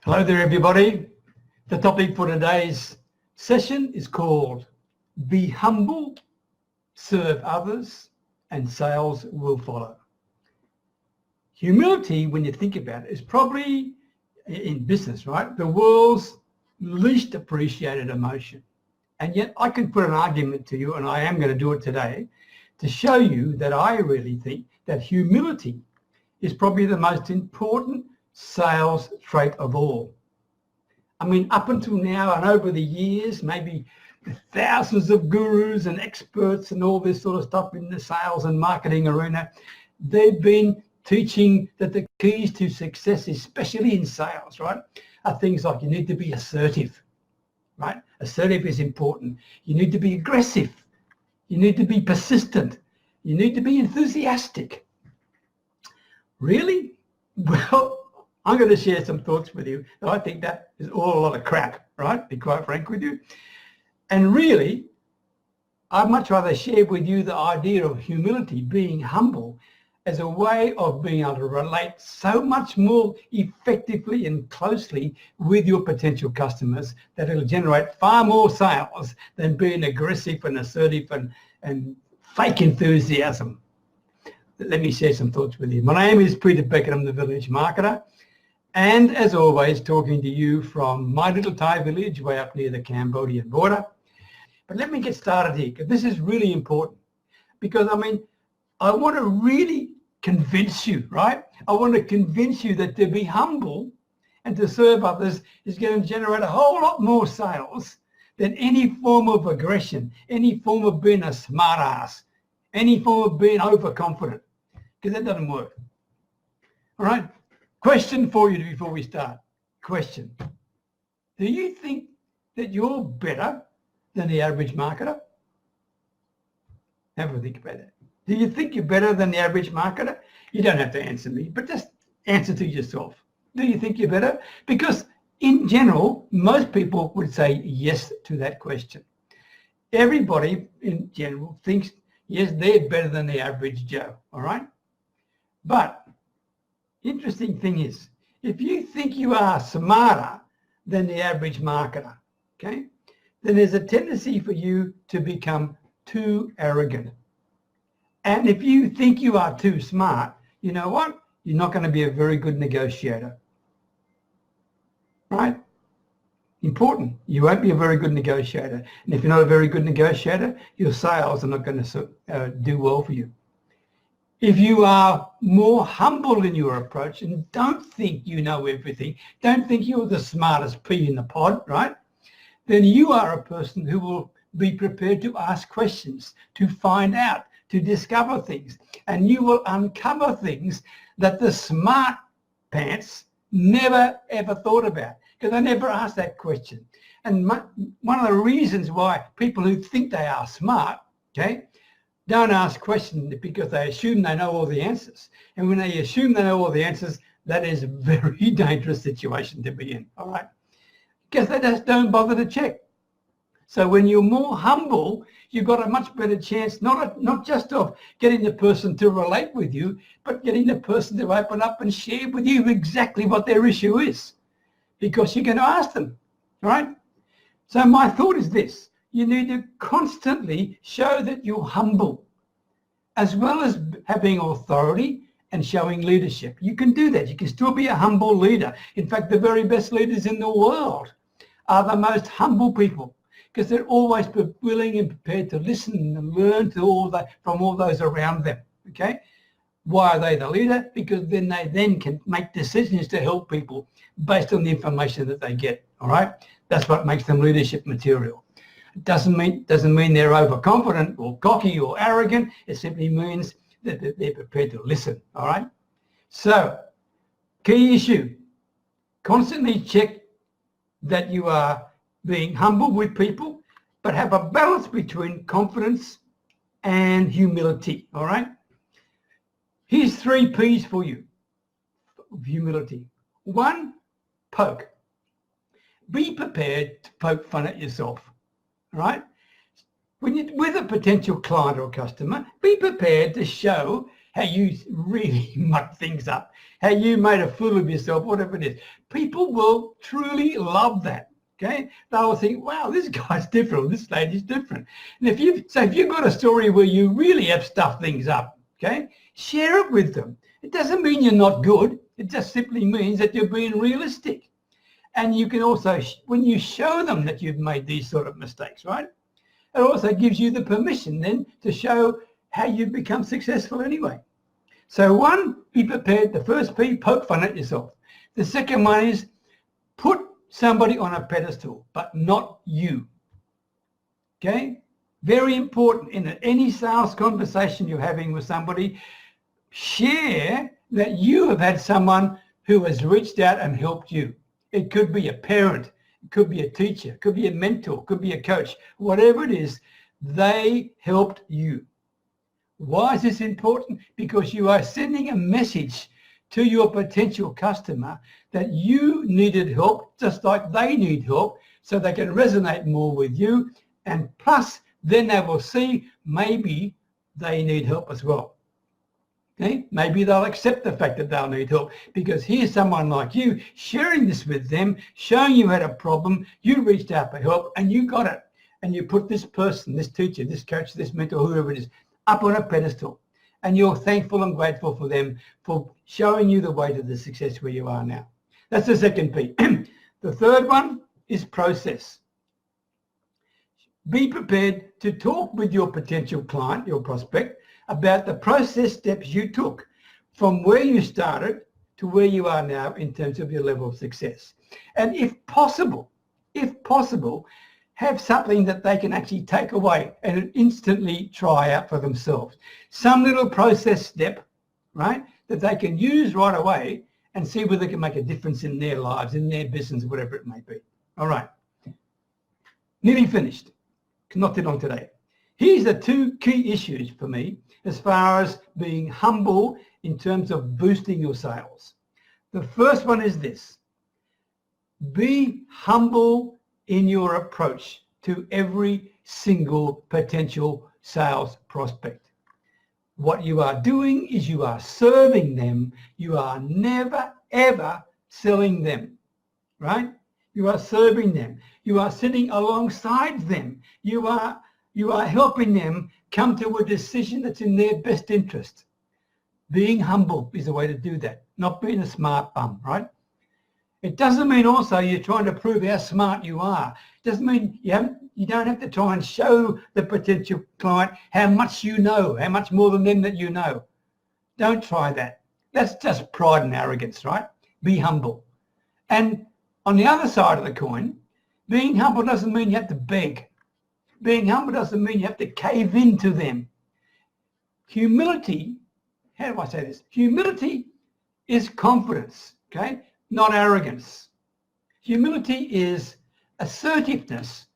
Hello there, everybody. The topic for today's session is called Be Humble, Serve Others, and Sales Will Follow. Humility, when you think about it, is probably, in business, right, the world's least appreciated emotion. And yet I can put an argument to you, and I am going to do it today, to show you that I really think that humility is probably the most important sales trait of all. I mean, up until now and over the years, maybe thousands of gurus and experts and all this sort of stuff in the sales and marketing arena, they've been teaching that the keys to success, especially in sales, right, are things like you need to be assertive, right? Assertive is important. You need to be aggressive. You need to be persistent. You need to be enthusiastic. Really? Well, I'm going to share some thoughts with you that I think that is all a lot of crap, right? To be quite frank with you. And really, I'd much rather share with you the idea of humility, being humble, as a way of being able to relate so much more effectively and closely with your potential customers that it'll generate far more sales than being aggressive and assertive and fake enthusiasm. Let me share some thoughts with you. My name is Peter Beckenham, the Village Marketer. And as always, talking to you from my little Thai village way up near the Cambodian border. But let me get started here, because this is really important. Because, I mean, I want to really convince you, right? I want to convince you that to be humble and to serve others is going to generate a whole lot more sales than any form of aggression, any form of being a smart ass, any form of being overconfident, because that doesn't work. All right? Question for you before we start. Question. Do you think that you're better than the average marketer? Have a think about that. Do you think you're better than the average marketer? You don't have to answer me, but just answer to yourself. Do you think you're better? Because in general, most people would say yes to that question. Everybody in general thinks, yes, they're better than the average Joe, all right? But interesting thing is, if you think you are smarter than the average marketer, okay, then there's a tendency for you to become too arrogant. And if you think you are too smart, you know what? You're not going to be a very good negotiator. Right? Important. You won't be a very good negotiator. And if you're not a very good negotiator, your sales are not going to do well for you. If you are more humble in your approach and don't think you know everything, don't think you're the smartest pea in the pod, right? Then you are a person who will be prepared to ask questions, to find out, to discover things. And you will uncover things that the smart pants never ever thought about, because they never asked that question. And one of the reasons why people who think they are smart, okay, don't ask questions because they assume they know all the answers. And when they assume they know all the answers, that is a very dangerous situation to be in, all right? Because they just don't bother to check. So when you're more humble, you've got a much better chance, not just of getting the person to relate with you, but getting the person to open up and share with you exactly what their issue is, because you're going to ask them, right? So my thought is this. You need to constantly show that you're humble, as well as having authority and showing leadership. You can do that. You can still be a humble leader. In fact, the very best leaders in the world are the most humble people, because they're always willing and prepared to listen and learn from all those around them, okay? Why are they the leader? Because then they can make decisions to help people based on the information that they get, all right? That's what makes them leadership material. It doesn't mean they're overconfident or cocky or arrogant. It simply means that they're prepared to listen, all right? So, key issue, constantly check that you are being humble with people, but have a balance between confidence and humility, all right? Here's 3 P's for you of humility. 1, poke. Be prepared to poke fun at yourself. Right? When you're with a potential client or customer, be prepared to show how you really mucked things up, how you made a fool of yourself, whatever it is. People will truly love that. Okay, they'll think, wow, this guy's different, or this lady's different. And if you've got a story where you really have stuffed things up, okay, share it with them. It doesn't mean you're not good. It just simply means that you're being realistic. And you can also, when you show them that you've made these sort of mistakes, right, it also gives you the permission then to show how you've become successful anyway. So one, be prepared. The first P, poke fun at yourself. The second one is put somebody on a pedestal, but not you. Okay? Very important in any sales conversation you're having with somebody, share that you have had someone who has reached out and helped you. It could be a parent, it could be a teacher, it could be a mentor, it could be a coach, whatever it is, they helped you. Why is this important? Because you are sending a message to your potential customer that you needed help just like they need help, so they can resonate more with you, and plus then they will see maybe they need help as well. Okay? Maybe they'll accept the fact that they'll need help, because here's someone like you sharing this with them, showing you had a problem, you reached out for help and you got it, and you put this person, this teacher, this coach, this mentor, whoever it is, up on a pedestal. And you're thankful and grateful for them for showing you the way to the success where you are now. That's the second P. The third one is process. Be prepared to talk with your potential client, your prospect, about the process steps you took from where you started to where you are now in terms of your level of success. And if possible, have something that they can actually take away and instantly try out for themselves. Some little process step, right, that they can use right away and see whether they can make a difference in their lives, in their business, whatever it may be. All right. Nearly finished. Not too long today. Here's the two key issues for me as far as being humble in terms of boosting your sales. The first one is this. Be humble in your approach to every single potential sales prospect. What you are doing is you are serving them. You are never, ever selling them, right? You are serving them. You are sitting alongside them. You are helping them come to a decision that's in their best interest. Being humble is the way to do that, not being a smart bum, right? It doesn't mean also you're trying to prove how smart you are. It doesn't mean you don't have to try and show the potential client how much you know, how much more than them that you know. Don't try that. That's just pride and arrogance, right? Be humble. And on the other side of the coin, being humble doesn't mean you have to beg. Being humble doesn't mean you have to cave into them. Humility, how do I say this? Humility is confidence, okay? Not arrogance. Humility is assertiveness,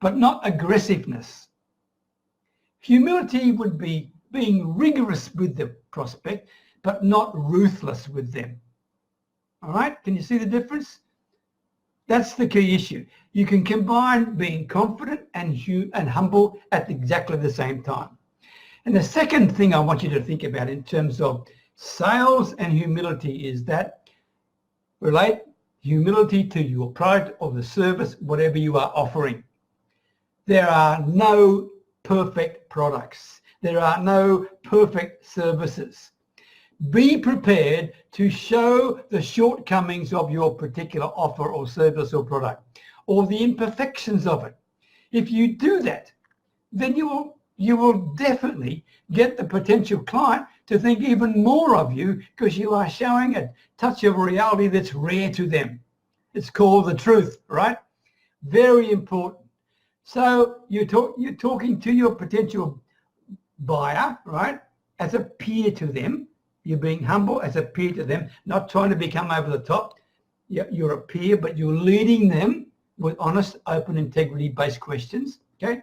but not aggressiveness. Humility would be being rigorous with the prospect, but not ruthless with them. All right? Can you see the difference? That's the key issue. You can combine being confident and humble at exactly the same time. And the second thing I want you to think about in terms of sales and humility is that relate humility to your product or the service, whatever you are offering. There are no perfect products. There are no perfect services. Be prepared to show the shortcomings of your particular offer or service or product, or the imperfections of it. If you do that, then you will definitely get the potential client to think even more of you, because you are showing a touch of reality that's rare to them. It's called the truth, right? Very important. So you're talking to your potential buyer, right, as a peer to them. You're being humble as a peer to them, not trying to become over the top. You're a peer, but you're leading them with honest, open, integrity-based questions, okay?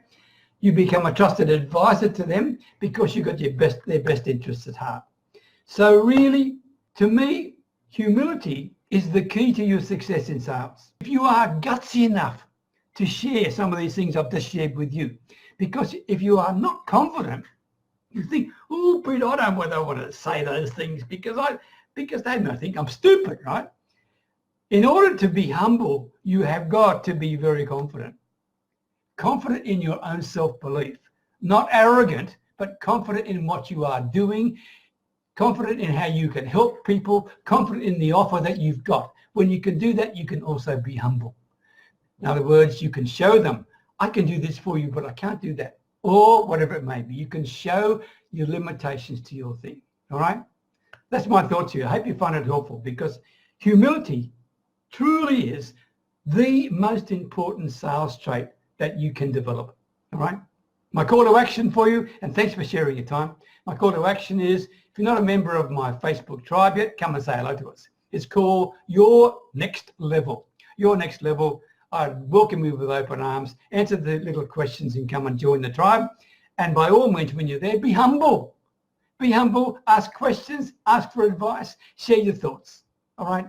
You become a trusted advisor to them because you've got their best interests at heart. So really, to me, humility is the key to your success in sales. If you are gutsy enough to share some of these things I've just shared with you, because if you are not confident, You think, oh, Pete, I don't want to say those things because they might think I'm stupid, right? In order to be humble, you have got to be very confident. Confident in your own self-belief. Not arrogant, but confident in what you are doing, confident in how you can help people, confident in the offer that you've got. When you can do that, you can also be humble. In other words, you can show them, I can do this for you, but I can't do that. Or whatever it may be. You can show your limitations to your thing. All right? That's my thought to you. I hope you find it helpful, because humility truly is the most important sales trait that you can develop. All right? My call to action for you, and thanks for sharing your time. My call to action is, if you're not a member of my Facebook tribe yet, come and say hello to us. It's called Your Next Level. Your Next Level. I welcome you with open arms. Answer the little questions and come and join the tribe. And by all means, when you're there, be humble. Be humble, ask questions, ask for advice, share your thoughts. All right?